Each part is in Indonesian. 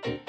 Informasi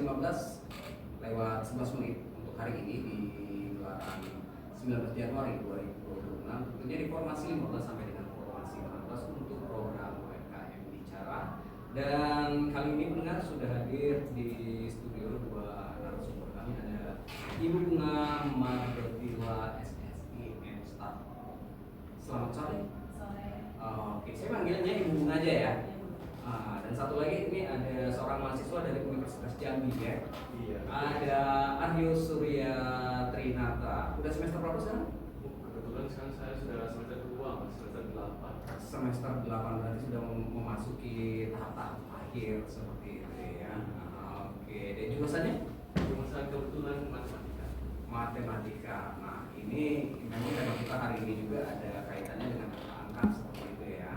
15 lewat 11 menit untuk hari ini di gelaran 19 Januari 2026, tentunya di formasi 15 sampai dengan formasi 16 untuk program UMKM Bicara. Dan kali ini pendengar sudah hadir di studio dua narasumber kami, ada Ibu Bunga Mardotila SSI Staff. Selamat sore. Sore. Oke, saya manggilnya Ibu Bunga aja ya. Dan satu lagi ini ada seorang mahasiswa dari Universitas Jambi ya. Iya. Ada Aryo Surya Trinata. Udah semester berapa sekarang? Kebetulan sekarang saya sudah semester 2, semester 8. Semester 8 berarti sudah memasuki tahap-tahap akhir seperti itu ya. Oke, dan jurusannya? Jurusan kebetulan matematika. Matematika. Nah, ini memang tema kita hari ini juga ada kaitannya dengan angka seperti itu ya.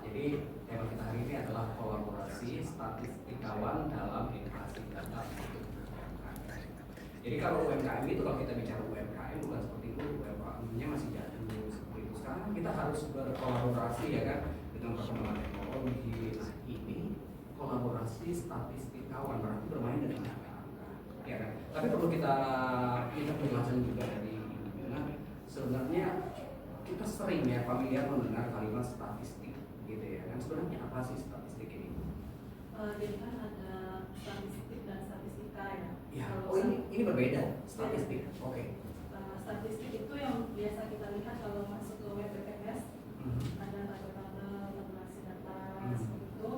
Jadi tema kita hari ini adalah kolaborasi statistikawan dalam edukasi data untuk UMKM. Jadi kalau UMKM itu, kalau kita bicara UMKM bukan seperti itu, UMKM-nya masih jadul seperti itu. Sekarang kita harus berkolaborasi ya kan dengan perkembangan teknologi. Nah, ini kolaborasi statistikawan berarti bermain dengan angka-angka, ya kan? Tapi perlu kita penjelasan juga dari Ibu Bunga. Sebenarnya kita sering ya familiar mendengar kalimat statistik gitu ya kan, sebenarnya apa sih statistik ini? Jadi kan ada statistik dan statistika ya. Ya, Kalau ini berbeda statistik. Oke. statistik itu yang biasa kita lihat kalau masuk ke WPPS, ada tanda-tanda tabulasi data seperti itu.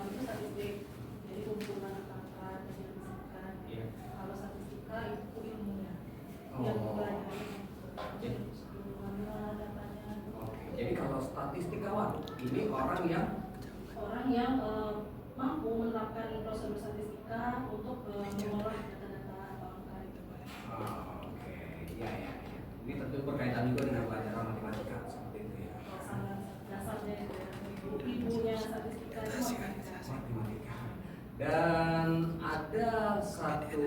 Itu statistik. Jadi kumpulan angka yang disebutkan. Iya. Kalau statistika itu ilmunya. Oh. Yang belajar. Jadi, Mana datanya. jadi kalau statistikawan ini orang yang mampu menerapkan prosedur statistika untuk mengolah data-data atau angka itu. Oke, ya. Ini tentu berkaitan juga dengan pelajaran matematika seperti itu ya. Sangat dasarnya itu ya. Ibunya statistika itu Matematika. Dan ada satu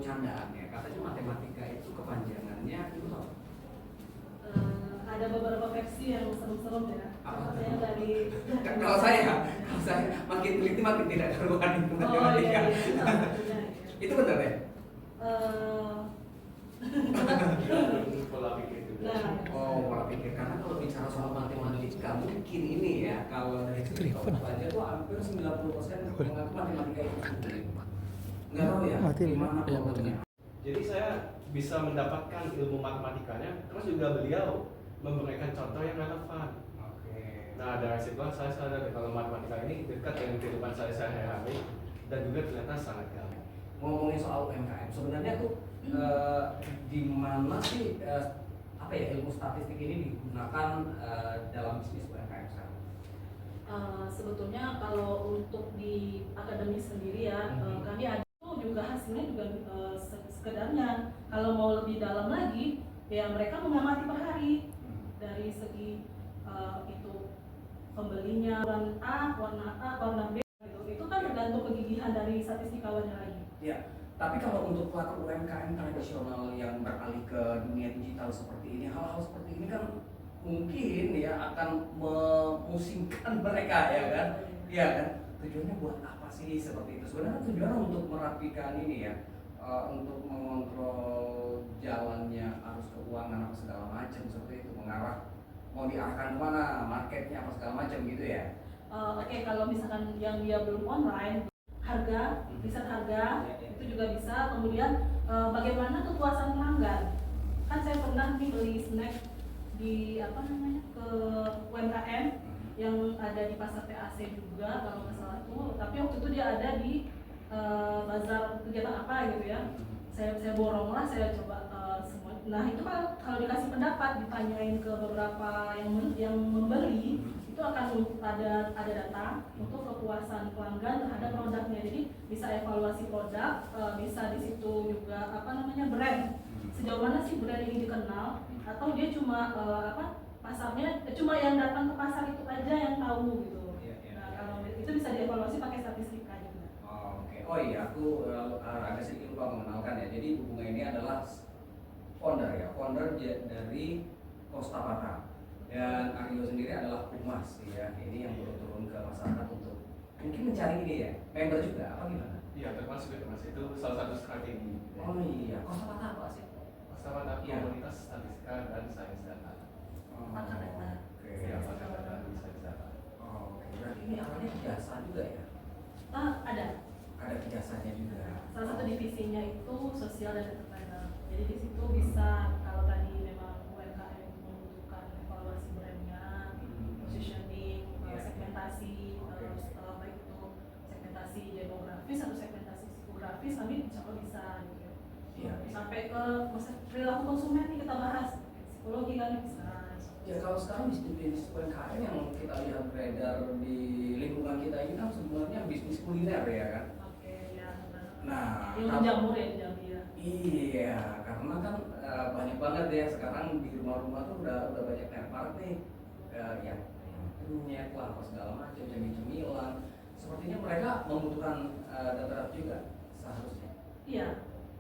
candaan ya, katanya matematika itu kepanjangannya itu apa? Ada beberapa versi yang serem-serem ya. Katanya dari Kalau saya makin teliti makin tidak karuan itu matematika. Iya. Itu benar ya? Pola pikir juga. Oh, pola pikir. Karena kalau bicara soal matematika mungkin ini ya, kalau dari cerita aja tuh hampir 90% mengaku matematika itu sulit. Nggak tahu ya gimana problemnya. Jadi saya bisa mendapatkan ilmu matematikanya, terus juga beliau memberikan contoh yang relevan. Oke. Nah, dari situlah saya sadar kalau matematika ini dekat dengan kehidupan saya sehari-hari dan juga ternyata sangat gampang. Ngomongin soal UMKM, sebenarnya tuh di mana sih ilmu statistik ini digunakan dalam bisnis UMKM sekarang? Sebetulnya kalau untuk di akademis sendiri ya, kami ada juga hasilnya juga sekedarnya. Kalau mau lebih dalam lagi, ya mereka mengamati per hari dari segi itu pembelinya warna A, warna B gitu. Itu kan tergantung kegigihan dari statistikawannya lagi. Ya, tapi kalau untuk pelaku UMKM tradisional yang beralih ke dunia digital seperti ini, hal-hal seperti ini kan mungkin ya akan memusingkan mereka ya kan? Iya kan? Tujuannya buat apa sih seperti itu? Sebenarnya tujuannya untuk merapikan ini ya, untuk mengontrol jalannya arus keuangan apa segala macam seperti itu, mengarah mau diarahkan kemana, marketnya apa segala macam gitu ya. Oke, kalau misalkan yang dia belum online, harga, riset harga itu juga bisa. Kemudian bagaimana kepuasan pelanggan? Kan saya pernah nih beli snack di ke UMKM yang ada di pasar TAC juga kalau nggak salah tuh. Tapi waktu itu dia ada di bazar kegiatan apa gitu ya. Saya borong lah, saya coba semua. Nah itu kalau dikasih pendapat, ditanyain ke beberapa yang membeli, itu akan ada data untuk kepuasan pelanggan terhadap produknya. Jadi bisa evaluasi produk, bisa di situ juga brand. Sejauh mana sih brand ini dikenal, atau dia cuma pasarnya cuma yang datang ke pasar itu aja yang tahu gitu. Oke. Oh iya, aku agak sedikit lupa mengenalkan ya. Jadi Bu Bunga ini adalah founder ya, dari Costa Pata. Dan Aryo sendiri adalah humas ya. Ini yang turun ke masyarakat untuk mungkin mencari ini ya, member juga apa gimana? Iya, termasuk itu Mas. Itu salah satu strategi. Oh iya, Costa Pata apa sih? Costa Pata Iya. komunitas statistika dan sains data. Oh, Pakar data. Oke. Iya, pakar data di sains data. Oh, oke. Berarti ini awalnya jasa juga ya? Ada Ada jasanya juga. salah satu divisinya itu sosial dan entrepreneur. Jadi di situ bisa kalau tadi memang UMKM membutuhkan evaluasi brandnya, positioning, Iya. segmentasi, Oke. terus baik itu segmentasi demografis atau segmentasi psikografis, kami insya Allah bisa gitu. Iya. Sampai ke perilaku konsumen nih kita bahas, psikologi kami bisa. Ya kalau sekarang bisnis UMKM yang kita lihat beredar di lingkungan kita ini kan sebenarnya bisnis kuliner ya kan? Oke, ya benar. Nah, Yang kalau- menjamur ya di Jambi ya. Iya, karena kan banyak banget ya sekarang di rumah-rumah tuh udah banyak merek nih yang penyet lah apa segala macam, cemilan. Sepertinya mereka membutuhkan data juga seharusnya. Iya,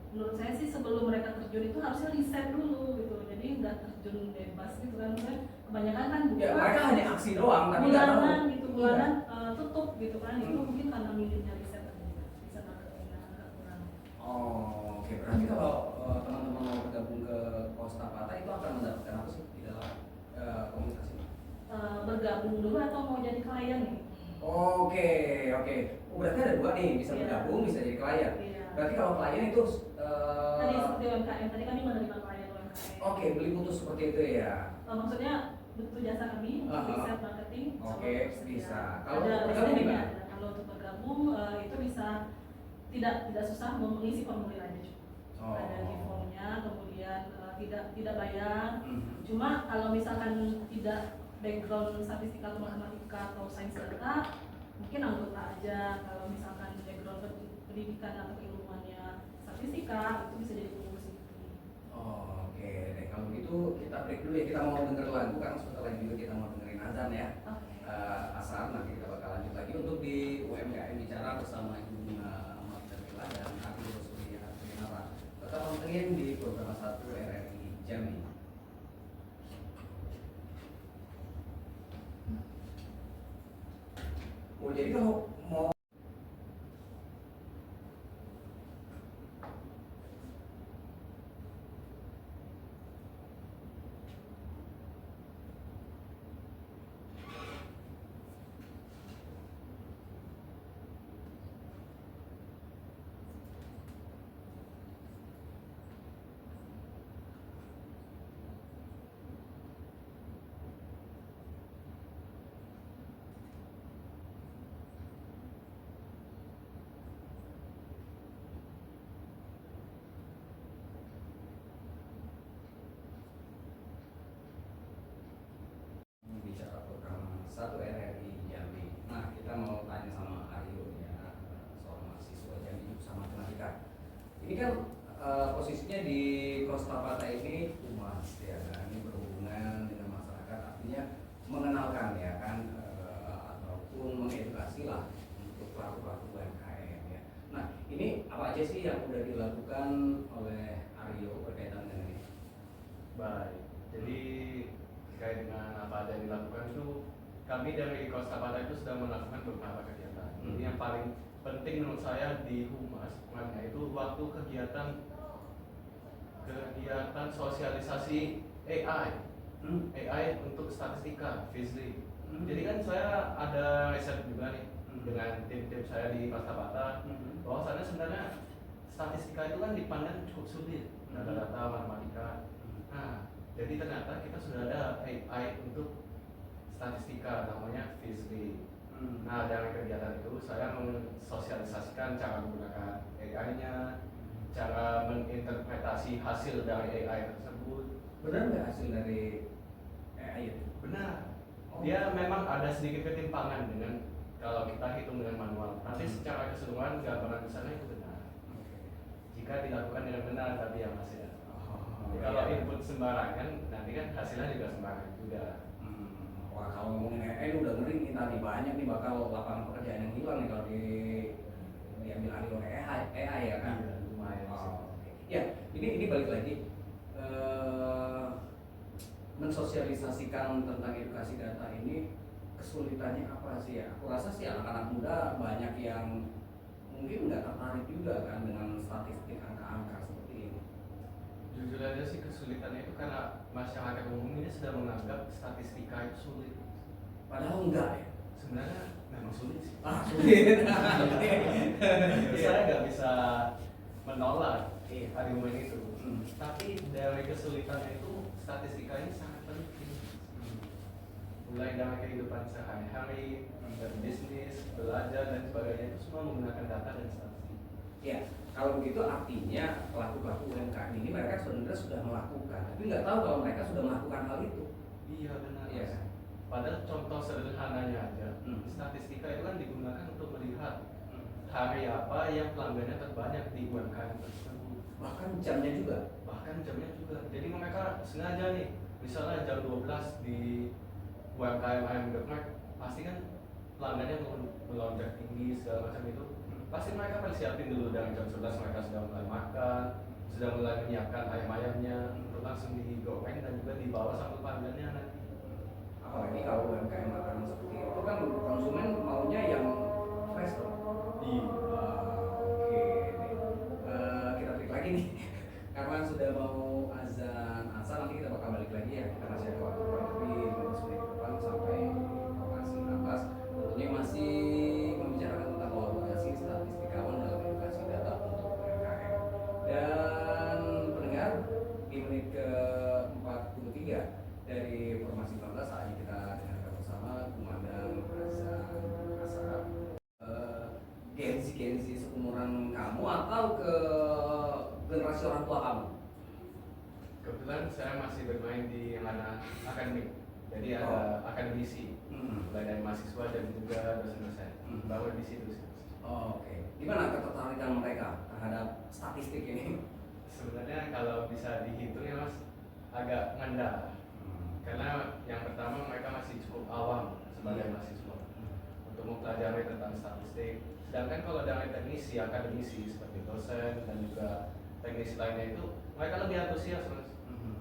menurut saya sih sebelum mereka terjun itu harusnya riset dulu gitu. Jadi nggak terjun bebas gitu kan. Misalnya kebanyakan kan buka Ya mereka hanya aksi doang, tapi nggak tahu. bulanan gitu, Iya. bulanan tutup gitu kan. Itu Hmm. mungkin karena minimnya riset tadi, riset marketingnya agak kurang. Oh, oke. Berarti kalau teman-teman mau bergabung ke Costa Pata itu akan mendapatkan apa sih di dalam komunitas ini? Bergabung dulu atau mau jadi klien nih? Oke, oke. Oh, berarti ada dua nih, bisa Iya. bergabung, bisa jadi klien. Iya. Berarti kalau klien itu Tadi seperti UMKM, tadi kami menerima klien UMKM. oke, beli putus seperti itu ya. Maksudnya butuh jasa kami untuk Aha. riset marketing. Oke, sama tersedia. bisa. Kalau Ada bergabung listeningnya gimana? ada. Kalau untuk bergabung itu bisa tidak susah mengisi formulir aja cukup. Oh. Ada di formnya, kemudian tidak bayar. Mhm. Cuma kalau misalkan tidak background statistika atau matematika atau sains data, mungkin anggota aja. Kalau misalkan background pendidikan atau keilmuannya statistika, itu bisa jadi pengurus inti. Oh, oke deh. Kalau gitu kita break dulu ya. Kita mau denger lagu karena sebentar lagi juga kita mau dengerin azan ya. Oke. Asal nanti kita bakal lanjut lagi untuk di UMKM bicara bersama Ibu Bunga Margarita dan Abi Rosulia Arfinara. Tetap pantengin di program 1 RRI Jambi. Oh, jadi kalau mau bicara program 1 RRI Jambi. Nah, kita mau tanya sama Aryo ya, seorang mahasiswa Jambi jurusan matematika. Ini kan posisinya di Costa Pata ini humas ya kan, ini berhubungan dengan masyarakat, artinya mengenalkan ya kan ataupun mengedukasi lah untuk pelaku-pelaku UMKM ya. Nah, ini apa aja sih yang sudah dilakukan oleh Aryo berkaitan dengan ini? Baik, jadi terkait dengan apa yang dilakukan itu kami dari Costa Pata itu sudah melakukan beberapa kegiatan. Jadi yang paling penting menurut saya di humas itu waktu kegiatan sosialisasi AI untuk statistika Fizli. Jadi kan saya ada riset juga nih dengan tim-tim saya di Costa Pata bahwasannya sebenarnya statistika itu kan dipandang cukup sulit, data-data matematika. Nah, jadi ternyata kita sudah ada AI untuk statistika namanya Fizli. Nah, dari kegiatan itu saya mensosialisasikan cara menggunakan AI-nya, cara menginterpretasi hasil dari AI tersebut. Benar nggak hasil dari AI itu? Benar. Dia memang ada sedikit ketimpangan dengan kalau kita hitung dengan manual. Nanti secara keseluruhan gambaran besarnya itu benar. Jika dilakukan dengan benar tadi yang hasilnya. Jadi kalau input sembarangan, nanti kan hasilnya juga sembarangan juga. Wah, kalau ngomongin AI udah ngeri nih, tadi banyak nih bakal lapangan pekerjaan yang hilang nih kalau di diambil alih oleh AI ya kan? Iya, lumayan sih. Oh, oke. Ya, ini balik lagi mensosialisasikan tentang edukasi data ini kesulitannya apa sih ya? Aku rasa sih anak-anak muda banyak yang mungkin nggak tertarik juga kan dengan statistik angka-angka seperti ini. Jujur aja sih kesulitannya itu karena masyarakat umum ini sudah menganggap statistika itu sulit. Padahal enggak ya. Sebenarnya memang sulit sih. Sulit. Saya nggak bisa menolak Iya. argumen itu. Hmm. Tapi dari kesulitannya itu statistika ini sangat penting. Mulai dari kehidupan sehari-hari, berbisnis, belajar dan sebagainya itu semua menggunakan data dan statistik. Ya, kalau begitu artinya pelaku-pelaku UMKM ini mereka sebenarnya sudah melakukan, tapi nggak tahu kalau mereka sudah melakukan hal itu. Iya benar. Iya. Padahal contoh sederhananya aja, statistika itu kan digunakan untuk melihat hari apa yang pelanggannya terbanyak di UMKM tersebut. Bahkan jamnya juga. Bahkan jamnya juga. Jadi mereka sengaja nih, misalnya jam 12 di UMKM ayam geprek, pasti kan pelanggannya melonjak tinggi segala macam itu. Pasti mereka persiapin dulu dari jam 11 mereka sudah mulai makan, sudah mulai menyiapkan ayam-ayamnya untuk langsung digoreng dan juga dibawa sampai pelanggannya nanti. Apalagi kalau UMKM makanan seperti itu kan konsumen maunya yang fresh loh. Iya. Oke. Kita break lagi nih. Karena sudah mau azan asar, nanti kita bakal balik lagi ya. Kita masih ada waktu kurang lebih 15 menit ke depan sampai informasi nafas. Tentunya masih membicarakan tentang kolaborasi statistikawan dalam edukasi data untuk UMKM. Dan pendengar, di menit ke-43 dari formasi 14 saat ini kita dengarkan bersama Komandan Azan Asar. Genzi seumuran kamu atau ke generasi orang tua kamu? Kebetulan saya masih bermain di ranah akademik, jadi ada akademisi, mulai dari mahasiswa dan juga dosen-dosen, baru di situ sih. Oke. Gimana ketertarikan mereka terhadap statistik ini? Sebenarnya kalau bisa dihitung ya mas, agak nganda, karena yang pertama mereka masih cukup awam sebagai mahasiswa untuk mempelajari tentang statistik. Sedangkan kalau dari teknisi, akademisi seperti dosen dan juga teknisi lainnya itu mereka lebih antusias mas,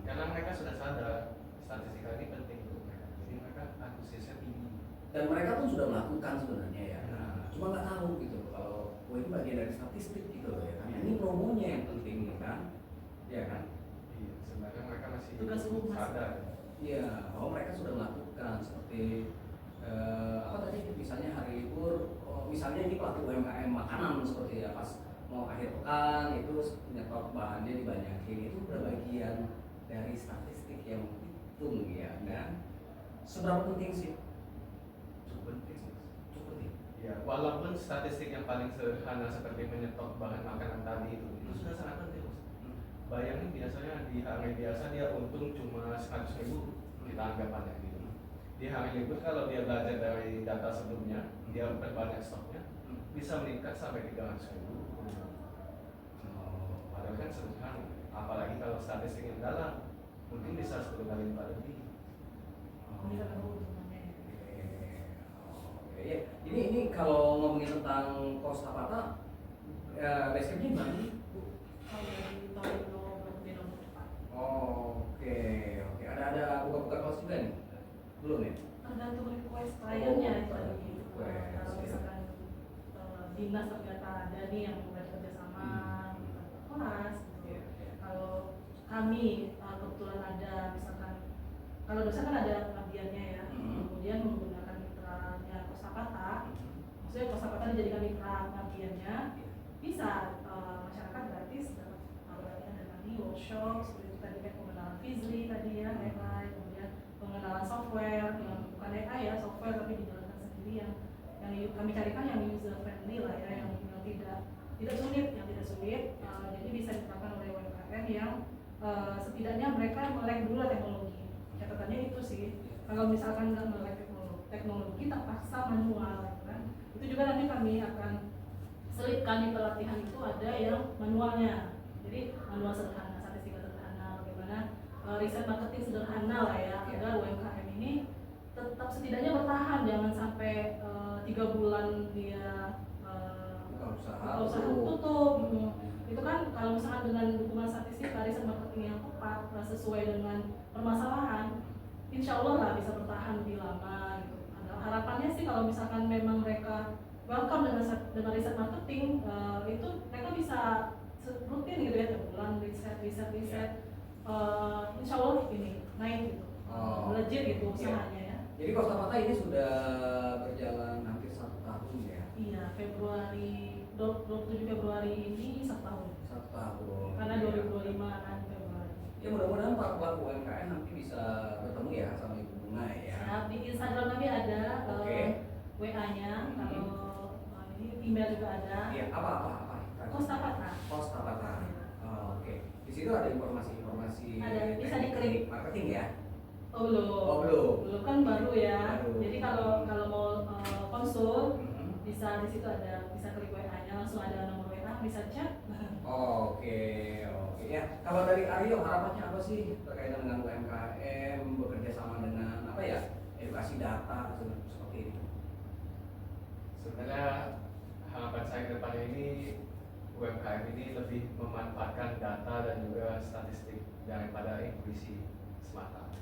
karena mereka sudah sadar statistika ini penting untuk mereka, jadi mereka antusiasnya tinggi. Dan mereka pun sudah melakukan sebenarnya ya. Nah, cuma nggak tahu gitu kalau itu bagian dari statistik gitu loh ya kan. Ini promonya yang penting nih kan, ya kan? Iya, sebenarnya mereka masih Tugas umum, Mas. sadar. Iya, bahwa mereka sudah melakukan seperti apa tadi misalnya hari libur, misalnya ini pelaku UMKM makanan seperti ya pas mau akhir pekan itu nyetok bahannya dibanyakin, itu udah bagian dari statistik yang hitung ya kan. Seberapa penting sih? Cukup penting mas. Cukup penting. Ya, walaupun statistik yang paling sederhana seperti menyetok bahan makanan tadi itu sudah sangat penting mas. Bayangin biasanya di hari biasa dia untung cuma 100.000, kita anggapannya gitu. Di hari libur kalau dia belajar dari data sebelumnya, dia perbanyak stoknya, bisa meningkat sampai 300.000. Padahal kan sederhana, apalagi kalau statistik yang dalam, mungkin bisa 10 kali lipat lebih. Meningkatkan keuntungannya. Oke, ya. Ini kalau ngomongin tentang Costa Pata, basecamp-nya di mana nih, Bu? Kalau dari tahun di nomor 4. Oke. Ada buka-buka kelas juga nih? Belum ya? Tergantung request kliennya Oh, tadi. request, Kalau ya. misalkan dinas ternyata ada nih yang mulai kerjasama kelas gitu. Iya, iya. Kalau kami kebetulan ada misalkan kalau dosen kan ada pengabdiannya ya, kemudian menggunakan mitranya Kosapata, maksudnya Kosapata dijadikan mitra pengabdiannya, bisa masyarakat gratis dapat pelatihan dan tadi workshop seperti itu tadi kan pengenalan Fizli tadi ya, AI, kemudian pengenalan software yang bukan AI ya, software tapi dijalankan sendiri yang kami carikan yang user friendly lah ya, yang tidak sulit, jadi bisa diterapkan oleh UMKM yang setidaknya mereka melek dulu teknologi. Catatannya itu sih, kalau misalkan nggak melek teknologi terpaksa manual kan, itu juga nanti kami akan selipkan di pelatihan itu ada yang manualnya, jadi manual sederhana, statistika sederhana, bagaimana riset marketing sederhana lah ya, agar UMKM ini tetap setidaknya bertahan, jangan sampai 3 bulan dia usaha tutup. Itu kan kalau misalkan dengan dukungan statistik riset marketing yang tepat sesuai dengan permasalahan, insya Allah lah bisa bertahan lebih lama gitu. Harapannya sih kalau misalkan memang mereka welcome dengan riset marketing, itu mereka bisa rutin gitu ya, tiap bulan riset. Insya Allah ini naik gitu, melejit gitu usahanya ya. Jadi Costa Pata ini sudah berjalan hampir 1 tahun ya? Iya, 27 Februari ini 1 tahun. 1 tahun. Karena 2025 kan Februari. Ya mudah-mudahan para pelaku UMKM nanti bisa bertemu ya sama Ibu Bunga ya. Nah, di Instagram kami ada WA-nya, Hmm. kalau ini email juga ada. Iya, apa? Costa Pata. Costa Pata. Oh, oke. Di situ ada informasi-informasi Ada, bisa teknik diklik. marketing ya. Oh belum. Belum kan baru ya. Baru. Jadi kalau mau konsul Mhm. bisa di situ ada, bisa klik WA-nya, langsung ada nomor WA, bisa chat. Oke. Ya, kalau dari Aryo harapannya apa sih terkait dengan UMKM bekerja sama dengan apa ya? Edukasi data seperti ini. Sebenarnya harapan saya ke depannya ini UMKM ini lebih memanfaatkan data dan juga statistik daripada intuisi semata.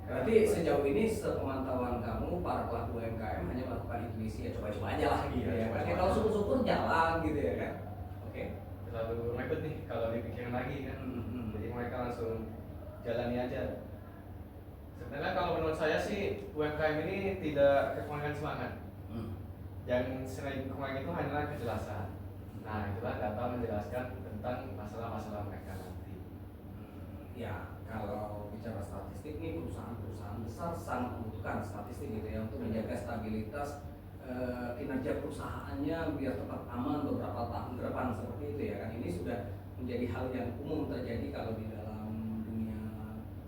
Berarti sejauh ini sepemantauan kamu para pelaku UMKM hanya melakukan intuisi ya, coba-coba aja lah gitu ya. Kalau kalau syukur-syukur jalan gitu ya kan. Oke. Terlalu ribet nih kalau dipikirin lagi kan. Jadi mereka langsung jalani aja. Sebenarnya kalau menurut saya sih UMKM ini tidak kekurangan semangat. Yang sering kurang itu hanyalah kejelasan. Nah, itulah data menjelaskan tentang masalah-masalah mereka nanti. Ya, kalau bicara statistik nih perusahaan-perusahaan besar sangat membutuhkan statistik gitu ya untuk menjaga stabilitas kinerja perusahaannya biar tetap aman beberapa tahun ke depan seperti itu ya kan. Ini sudah menjadi hal yang umum terjadi kalau di dalam dunia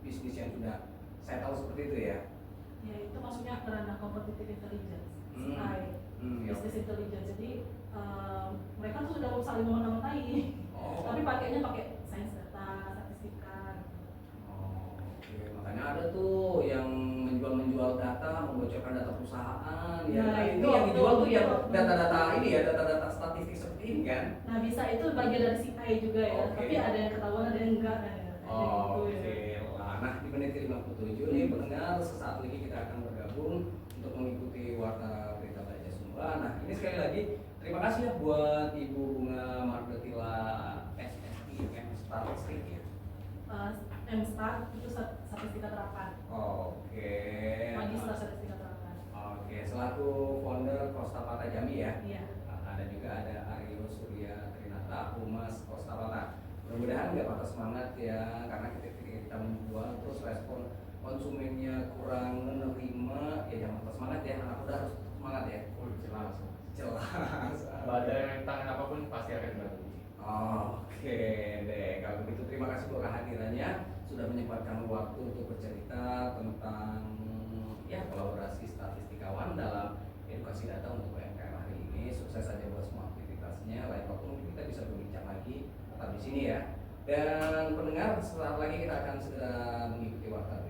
bisnis yang sudah settle seperti itu ya. Ya itu maksudnya ranah competitive intelligence, Ya. business intelligence. Jadi mereka tuh sudah saling mengenai, tapi pakainya pakai sains data, statistika. Oke, makanya ada tuh yang menjual data, membocorkan data perusahaan. Ya, Nah, itu itu yang dijual tuh yang itu. data-data ini ya, data-data statistik seperti ini kan. Nah bisa itu bagian dari CI juga ya, Oke. tapi ada yang ketahuan ada yang enggak kan ya. Oke lah. Nah di menit ke-57 nih pendengar, sesaat lagi kita akan bergabung untuk mengikuti Warta Berita Baja Sumba. Nah ini sekali lagi terima kasih ya buat Ibu Bunga Mardetila SSI Statistik ya. MStat itu statistika terapan. Oke. Magister statistika terapan. Oke, selaku founder Costa Pata Jambi ya. Iya. Ada juga ada Aryo Surya Trinata, Humas Costa Pata. Mudah-mudahan nggak patah semangat ya, karena kita menjual terus respon konsumennya kurang menerima, ya jangan patah semangat ya, anak muda harus semangat ya. Jelas. Badai tangan apapun pasti akan dilalui. Oke deh, kalau begitu terima kasih buat kehadirannya, sudah menyempatkan waktu untuk bercerita tentang ya kolaborasi statistikawan dalam edukasi data untuk UMKM hari ini. Sukses saja buat semua aktivitasnya. Lain waktu mungkin kita bisa berbincang lagi tetap di sini ya. Dan pendengar, setelah lagi kita akan segera mengikuti Warta